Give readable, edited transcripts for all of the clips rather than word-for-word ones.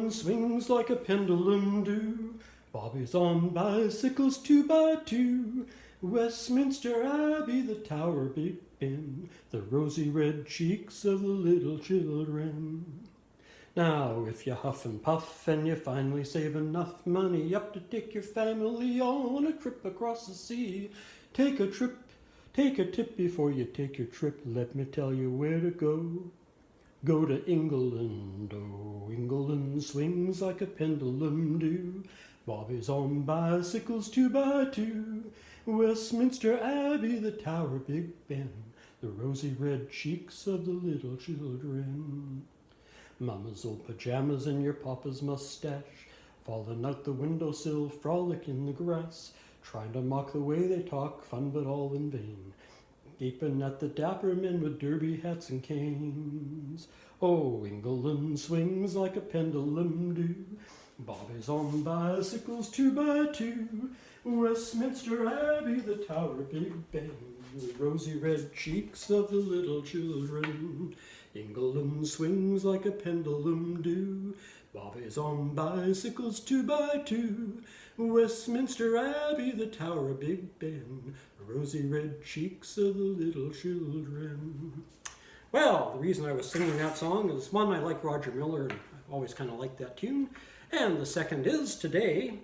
Swings like a pendulum do, bobbies on bicycles 2 by 2. Westminster Abbey, the Tower, Big Ben, the rosy red cheeks of the little children. Now, if you huff and puff and you finally save enough money up to take your family on a trip across the sea, take a tip before you take your trip. Let me tell you where to go. Go to England, oh, England swings like a pendulum do. Bobbies on bicycles 2 by 2. Westminster Abbey, the Tower, Big Ben, the rosy red cheeks of the little children. Mama's old pajamas and your papa's mustache, falling out the windowsill, frolic in the grass, trying to mock the way they talk, fun but all in vain. Gaping at the dapper men with derby hats and canes. Oh, England swings like a pendulum do. Bobbies on bicycles 2 by 2. Westminster Abbey, the Tower, Big Ben, the rosy red cheeks of the little children. England swings like a pendulum do. Bobbies on bicycles 2 by 2. Westminster Abbey, the Tower, Big Ben, the rosy red cheeks of the little children. Well, the reason I was singing that song is, one, I like Roger Miller, and I've always kind of liked that tune. And the second is, today,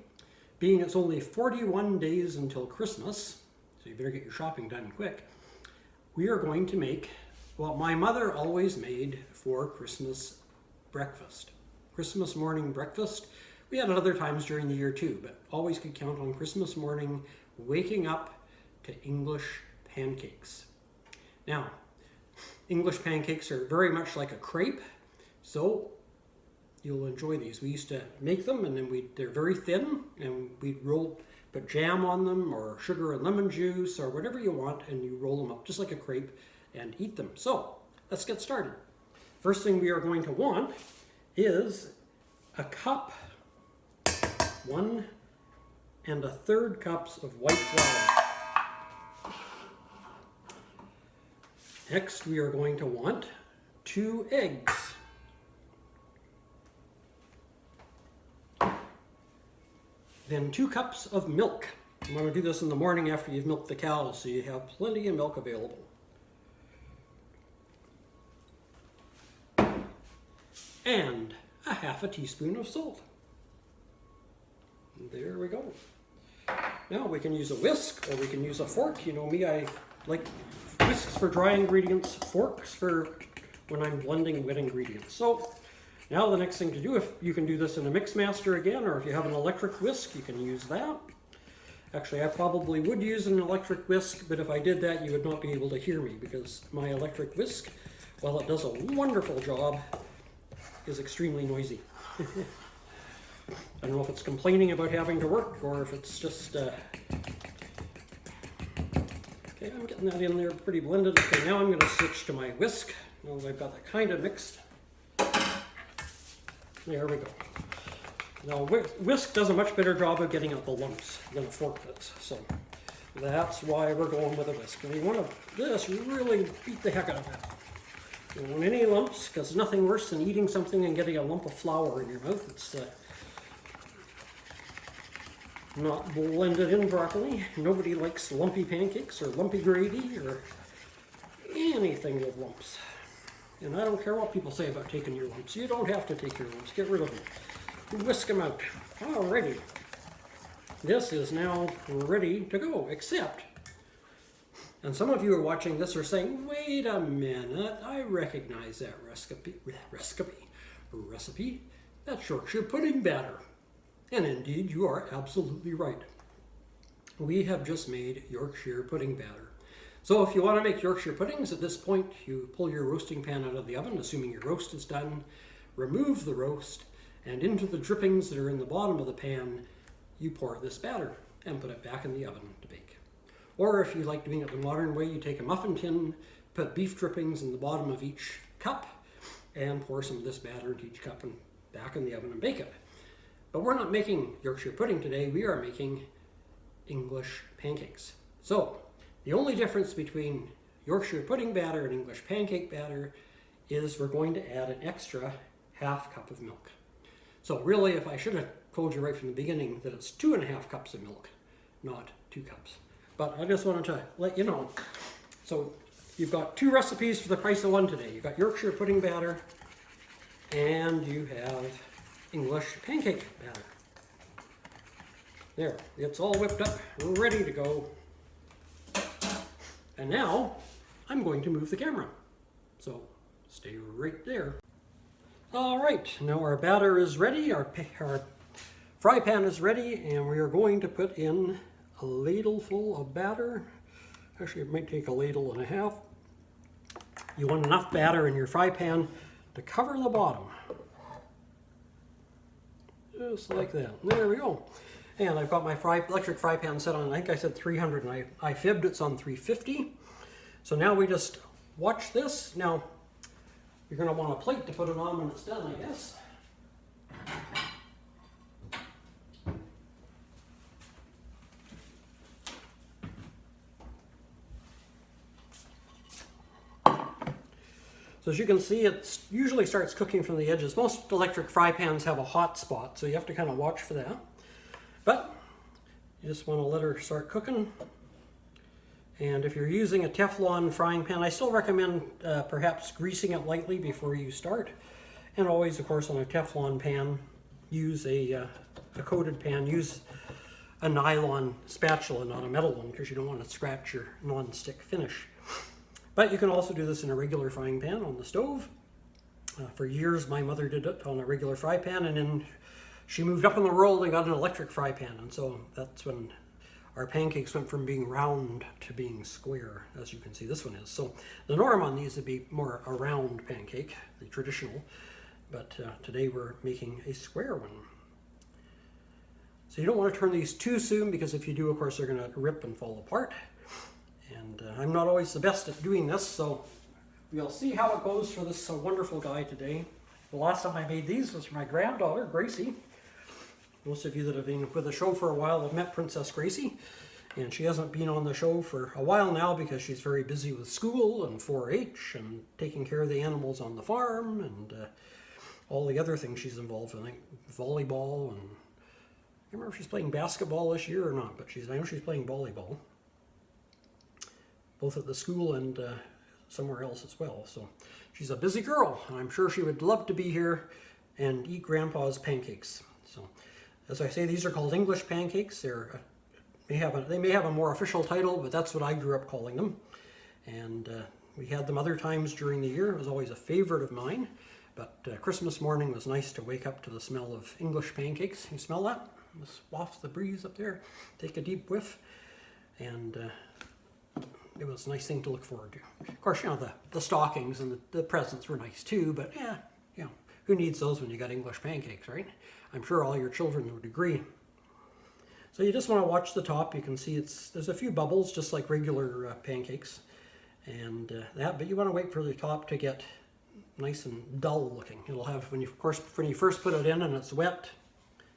being it's only 41 days until Christmas, so you better get your shopping done quick, we are going to make what my mother always made for Christmas breakfast. Christmas morning breakfast. We had it other times during the year too, but always could count on Christmas morning waking up to English pancakes. Now, English pancakes are very much like a crepe, so you'll enjoy these. We used to make them, and then they're very thin, and we'd put jam on them, or sugar and lemon juice, or whatever you want, and you roll them up just like a crepe and eat them. So let's get started. First thing we are going to want is a cup, 1 1/3 cups of white flour. Next, we are going to want 2 eggs. Then 2 cups of milk. You want to do this in the morning after you've milked the cows, so you have plenty of milk available. And a 1/2 teaspoon of salt. There we go. Now we can use a whisk, or we can use a fork. You know me, I like whisks for dry ingredients, forks for when I'm blending wet ingredients. So now the next thing to do, if you can do this in a Mixmaster again, or if you have an electric whisk, you can use that. Actually, I probably would use an electric whisk, but if I did that, you would not be able to hear me, because my electric whisk, while it does a wonderful job, is extremely noisy. I don't know if it's complaining about having to work, or if it's just, okay, I'm getting that in there pretty blended. Okay, now I'm going to switch to my whisk. Now that I've got that kind of mixed. There we go. Now, whisk does a much better job of getting out the lumps than a fork does. So that's why we're going with a whisk. And you want to just really beat the heck out of that. You don't want any lumps, because there's nothing worse than eating something and getting a lump of flour in your mouth. It's not blended in properly. Nobody likes lumpy pancakes or lumpy gravy or anything with lumps. And I don't care what people say about taking your lumps. You don't have to take your lumps. Get rid of them. Whisk them out. Alrighty. This is now ready to go, except, and some of you are watching this are saying, wait a minute, I recognize that recipe. That's Yorkshire pudding batter. And indeed, you are absolutely right. We have just made Yorkshire pudding batter. So if you want to make Yorkshire puddings, at this point, you pull your roasting pan out of the oven, assuming your roast is done, remove the roast, and into the drippings that are in the bottom of the pan, you pour this batter. and put it back in the oven to bake. Or if you like doing it the modern way, you take a muffin tin, put beef drippings in the bottom of each cup, and pour some of this batter into each cup and back in the oven and bake it. But we're not making Yorkshire pudding today, we are making English pancakes. So, the only difference between Yorkshire pudding batter and English pancake batter is we're going to add an extra half cup of milk. So really, if I should have told you right from the beginning that it's 2.5 cups of milk, not 2 cups. But I just wanted to let you know. So you've got 2 recipes for the price of 1 today. You've got Yorkshire pudding batter and you have English pancake batter. There, it's all whipped up, ready to go. And now I'm going to move the camera. So stay right there. All right, now our batter is ready, our fry pan is ready, and we are going to put in a ladle full of batter. Actually, it might take a ladle and a half. You want enough batter in your fry pan to cover the bottom. Just like that. There we go. And I've got my electric fry pan set on, I think I said 300, and I fibbed, it's on 350. So now we just watch this. Now, you're going to want a plate to put it on when it's done, I guess. So as you can see, it usually starts cooking from the edges. Most electric fry pans have a hot spot, so you have to kind of watch for that. But you just want to let her start cooking. And if you're using a Teflon frying pan, I still recommend perhaps greasing it lightly before you start. And always, of course, on a Teflon pan, use a coated pan. Use a nylon spatula, not a metal one, because you don't want to scratch your non-stick finish. But you can also do this in a regular frying pan on the stove. For years, my mother did it on a regular fry pan, and then she moved up in the world and got an electric fry pan. And so that's when our pancakes went from being round to being square, as you can see this one is. So the norm on these would be more a round pancake, the traditional, but today we're making a square one. So you don't want to turn these too soon, because if you do, of course, they're going to rip and fall apart. And I'm not always the best at doing this, so we'll see how it goes for this wonderful guy today. The last time I made these was for my granddaughter, Gracie. Most of you that have been with the show for a while have met Princess Gracie, and she hasn't been on the show for a while now because she's very busy with school and 4-H and taking care of the animals on the farm and all the other things she's involved in, like volleyball, and I can't remember if she's playing basketball this year or not, but I know she's playing volleyball, both at the school and somewhere else as well. So she's a busy girl, and I'm sure she would love to be here and eat Grandpa's pancakes. So, as I say, these are called English pancakes. They may have a more official title, but that's what I grew up calling them. And we had them other times during the year. It was always a favorite of mine. But Christmas morning was nice to wake up to the smell of English pancakes. You smell that? Just waft the breeze up there. Take a deep whiff. And it was a nice thing to look forward to. Of course, you know, the stockings and the presents were nice too, but yeah, you know, who needs those when you got English pancakes, right? I'm sure all your children would agree. So you just want to watch the top. You can see there's a few bubbles, just like regular pancakes, and but you want to wait for the top to get nice and dull looking. It'll have, when you first put it in and it's wet,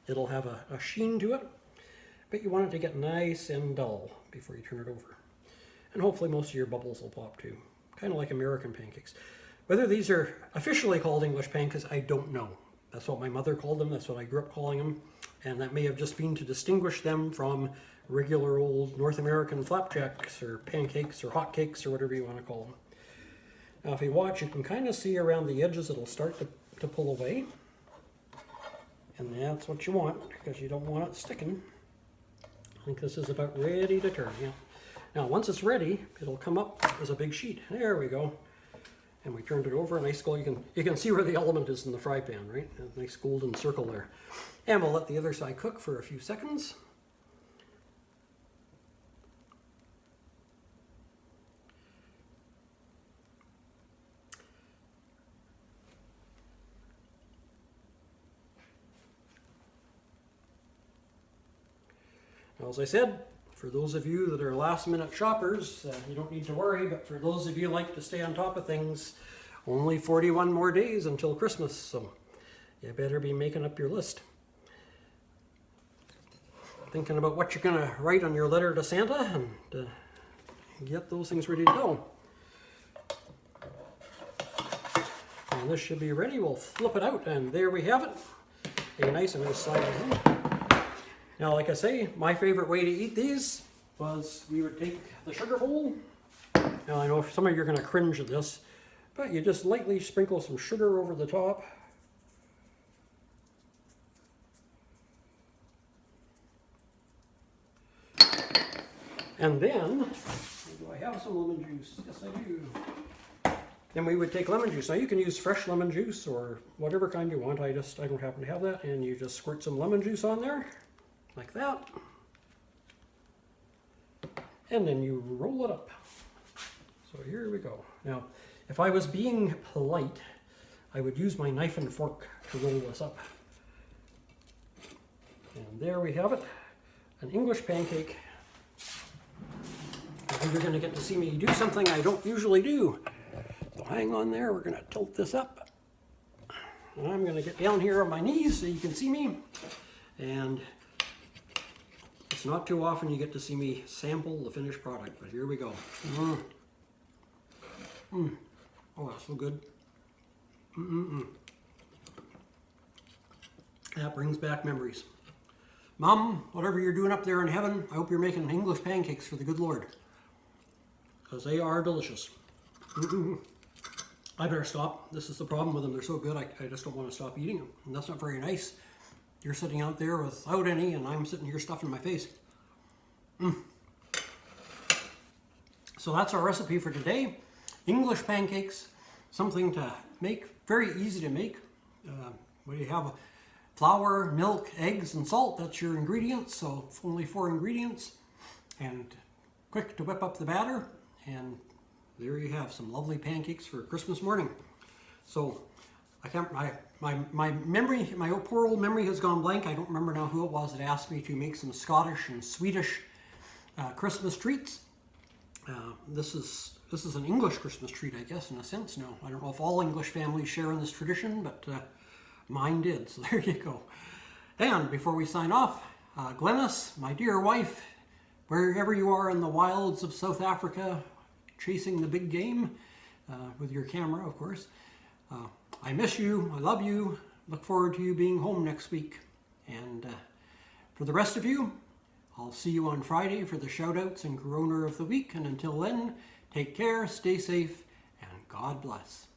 it'll have a sheen to it, but you want it to get nice and dull before you turn it over. And hopefully most of your bubbles will pop too, kind of like American pancakes. Whether these are officially called English pancakes, I don't know. That's what my mother called them, that's what I grew up calling them, and that may have just been to distinguish them from regular old North American flapjacks or pancakes or hotcakes or whatever you want to call them. Now if you watch, you can kind of see around the edges it'll start to pull away, and that's what you want, because you don't want it sticking. I think this is about ready to turn. Yeah. Now once it's ready, it'll come up as a big sheet. There we go. And we turned it over, a nice gold. You can see where the element is in the fry pan, right? A nice golden circle there. And we'll let the other side cook for a few seconds. As I said, for those of you that are last minute shoppers, you don't need to worry, but for those of you who like to stay on top of things, only 41 more days until Christmas, so you better be making up your list. Thinking about what you're going to write on your letter to Santa and get those things ready to go. And this should be ready. We'll flip it out, and there we have it. A nice and slide it in. Now, like I say, my favorite way to eat these was we would take the sugar bowl. Now, I know some of you are going to cringe at this, but you just lightly sprinkle some sugar over the top. And then, do I have some lemon juice? Yes, I do. Then we would take lemon juice. Now you can use fresh lemon juice or whatever kind you want. I don't happen to have that. And you just squirt some lemon juice on there, like that. And then you roll it up. So here we go. Now, if I was being polite, I would use my knife and fork to roll this up. And there we have it, an English pancake. And you're going to get to see me do something I don't usually do. So hang on there, we're going to tilt this up. And I'm going to get down here on my knees so you can see me. And it's not too often you get to see me sample the finished product, but here we go. Oh, that's so good. That brings back memories. Mom, whatever you're doing up there in heaven, I hope you're making English pancakes for the good Lord. Because they are delicious. I better stop. This is the problem with them. They're so good, I just don't want to stop eating them. And that's not very nice. You're sitting out there without any, and I'm sitting here stuffing my face. So that's our recipe for today. English pancakes, something to make, very easy to make. What do you have? Flour, milk, eggs, and salt. That's your ingredients. So only 4 ingredients. And quick to whip up the batter. And there you have some lovely pancakes for Christmas morning. So I can't, my memory, my poor old memory has gone blank. I don't remember now who it was that asked me to make some Scottish and Swedish Christmas treats. This is an English Christmas treat, I guess, in a sense. No, I don't know if all English families share in this tradition, but mine did, so there you go. And before we sign off, Glennis, my dear wife, wherever you are in the wilds of South Africa, chasing the big game, with your camera, of course, I miss you, I love you, look forward to you being home next week. And for the rest of you, I'll see you on Friday for the shout-outs and Corona of the Week. And until then, take care, stay safe, and God bless.